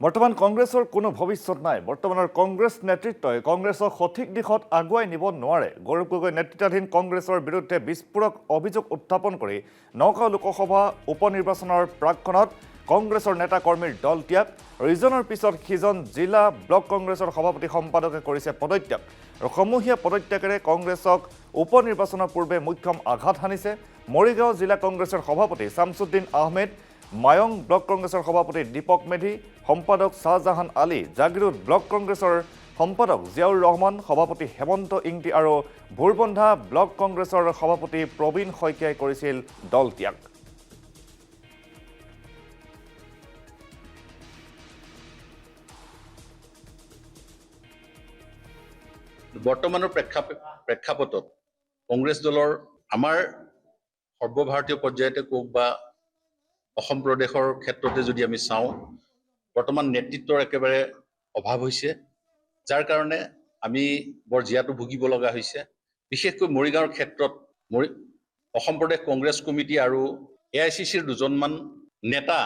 বৰ্তমান কংগ্ৰেছৰ কোনো ভৱিষ্যত নাই। বৰ্তমানৰ কংগ্ৰেছ নেতৃত্বই কংগ্ৰেছক সঠিক দিশত আগুৱাই নিব নোৱাৰে। গৌৰৱ গগৈ নেতৃত্বাধীন কংগ্ৰেছৰ বিৰুদ্ধে বিস্ফোৰক অভিযোগ উত্থাপন কৰি নগাঁও লোকসভা উপনিৰ্বাচনৰ প্ৰাক্ক্ষণত কংগ্ৰেছৰ নেতা কৰ্মীৰ দল ত্যাগ, ইজনৰ পিছত সিজন জিলা ব্লক কংগ্ৰেছৰ সভাপতি সম্পাদকে কৰিছে পদত্যাগ আৰু সমূহীয়া পদত্যাগেৰে কংগ্ৰেছক উপনিৰ্বাচনৰ পূৰ্বে মুখ্যম আঘাত হানিছে। মৰিগাঁও জিলা কংগ্ৰেছৰ সভাপতি শামছুদ্দিন আহমেদ, মায়ং ব্লক কংগ্ৰেছৰ সভাপতি দীপক মেধি, সম্পাদক শাহজাহান আলী, জাগিৰোড ব্লক কংগ্ৰেছৰ সম্পাদক জিয়াউৰ ৰহমান, সভাপতি হেমন্ত ইংতি আৰু ভোৰবন্ধা ব্লক কংগ্ৰেছৰ সভাপতি প্ৰবীণ শইকীয়াই কৰিছিল দল ত্যাগ। বৰ্তমানৰ প্ৰেক্ষাপটত কংগ্ৰেছ দলৰ আমাৰ সৰ্বভাৰতীয় পৰ্যায়তে কওক বা অসম প্ৰদেশৰ ক্ষেত্ৰতে যদি আমি চাওঁ, বৰ্তমান নেতৃত্বৰ একেবাৰে অভাৱ হৈছে, যাৰ কাৰণে আমি বৰ জীয়াতু ভুগিব লগা হৈছে। বিশেষকৈ মৰিগাঁৱৰ ক্ষেত্ৰত অসম প্ৰদেশ কংগ্ৰেছ কমিটি আৰু AICCৰ দুজনমান নেতা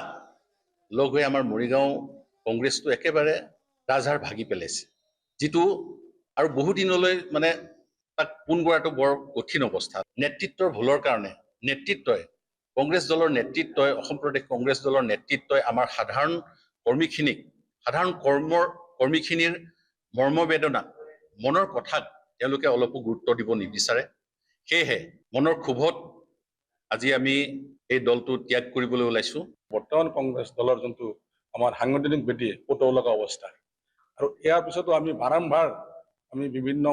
লগ হৈ আমাৰ মৰিগাঁও কংগ্ৰেছটো একেবাৰে ৰাজহাড় ভাগি পেলাইছে, যিটো আৰু বহুদিনলৈ তাক পোন কৰাটো বৰ কঠিন অৱস্থা। নেতৃত্বৰ ভুলৰ কাৰণে কংগ্ৰেছ দলৰ নেতৃত্বই, অসম প্ৰদেশ কংগ্ৰেছ দলৰ নেতৃত্বই আমাৰ সাধাৰণ কৰ্মীখিনিৰ মৰ্মবেদনা, মনৰ কথাক তেওঁলোকে অলপো গুৰুত্ব দিব নিবিচাৰে। সেয়েহে মনৰ ক্ষোভত আজি আমি এই দলটো ত্যাগ কৰিবলৈ ওলাইছো। বৰ্তমান কংগ্ৰেছ দলৰ যোনটো আমাৰ সাংগঠনিক ভেটি পতৌ লগা অৱস্থা, আৰু ইয়াৰ পিছতো আমি বাৰম্বাৰ আমি বিভিন্ন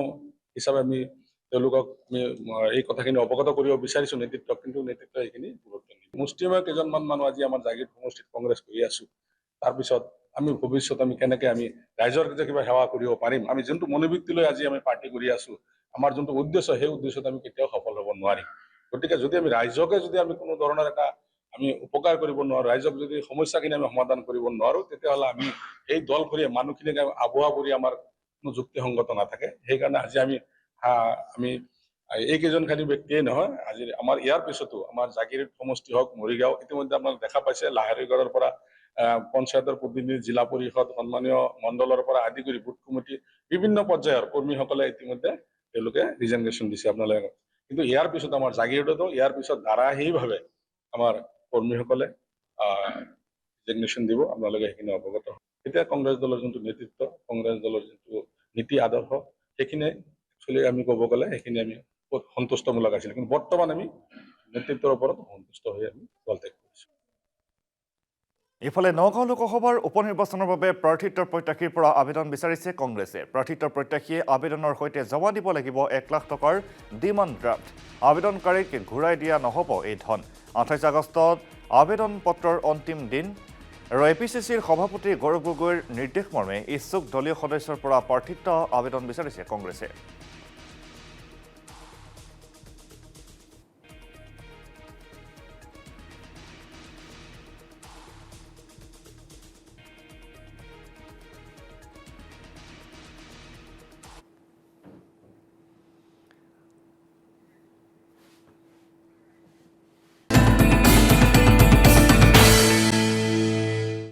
হিচাপে আমি তেওঁলোকক আমি এই কথাখিনি অৱগত কৰিব বিচাৰিছো নেতৃত্বক, কিন্তু নেতৃত্বই এইখিনি গুৰুত্ব নিদিয়ে। মুষ্টিমেয় কেইজনমান মানুহ আজি আমাৰ জাগিৰ সমষ্টিত কংগ্ৰেছ কৰি আছো। তাৰপিছত আমি ভৱিষ্যত আমি কেনেকে আমি ৰাইজৰ যে কিবা সেৱা কৰিব পাৰিম, আমি যোনটো মনোবৃত্তি লৈ আজি আমি পাৰ্টি কৰি আছো, আমাৰ যোনটো উদ্দেশ্য, সেই উদ্দেশ্যত আমি কেতিয়াও সফল হ'ব নোৱাৰিম। গতিকে যদি আমি ৰাইজকে যদি আমি কোনো ধৰণৰ এটা আমি উপকাৰ কৰিব নোৱাৰো, ৰাইজক যদি সমস্যাখিনি আমি সমাধান কৰিব নোৱাৰো, তেতিয়াহ'লে আমি এই দল কৰি মানুহখিনিক আবুৱা কৰি আমাৰ কোনো যুক্তিসংগত নাথাকে। সেইকাৰণে আজি আমি এইকেইজন খালী ব্যক্তিয়ে নহয়, আজি আমাৰ ইয়াৰ পিছতো আমাৰ জাগিৰোড সমষ্টি হওক, মৰিগাঁও, ইতিমধ্যে আপোনালোকে দেখা পাইছে লাহৰীগড়ৰ পৰা পঞ্চায়তৰ প্ৰতিনিধি, জিলা পৰিষদ, সন্মানীয় মণ্ডলৰ পৰা আদি কৰি বুথ কমিটি বিভিন্ন পৰ্যায়ৰ কৰ্মীসকলে ইতিমধ্যে তেওঁলোকে ৰিজাইনেশ্যন দিছে আপোনালোকে। কিন্তু ইয়াৰ পিছত আমাৰ জাগিৰোডতো ইয়াৰ পিছত ধাৰাবাহিকভাৱে আমাৰ কৰ্মীসকলে ৰিজাইনেশ্যন দিব, আপোনালোকে সেইখিনি অৱগত। এতিয়া কংগ্ৰেছ দলৰ যোনটো নেতৃত্ব, কংগ্ৰেছ দলৰ যোনটো নীতি আদৰ্শ, সেইখিনি একচুৱেলি আমি ক'ব গ'লে সেইখিনি আমি সন্তুষ্টমূলক আছিল, কিন্তু বৰ্তমান আমি নেতৃত্বৰ ওপৰত সন্তুষ্ট হৈ আমি দল ত্যাগ কৰিছো। ইফালে নগাঁও লোকসভাৰ উপনিৰ্বাচনৰ বাবে প্ৰাৰ্থিত্বৰ প্ৰত্যাশীৰ পৰা আবেদন বিচাৰিছে কংগ্ৰেছে। প্ৰাৰ্থিত্বৰ প্ৰত্যাশীয়ে আবেদনৰ সৈতে জমা দিব লাগিব 1 লাখ টকাৰ ডিমাণ্ড ড্ৰাফ্ট। আবেদনকাৰীক ঘূৰাই দিয়া নহ'ব এই ধন। 28 আগষ্টত আবেদন পত্ৰৰ অন্তিম দিন আৰু APCCৰ সভাপতি গৌৰৱ গগৈৰ নিৰ্দেশ মৰ্মে ইচ্ছুক দলীয় সদস্যৰ পৰা প্ৰাৰ্থিত্ব আবেদন বিচাৰিছে কংগ্ৰেছে।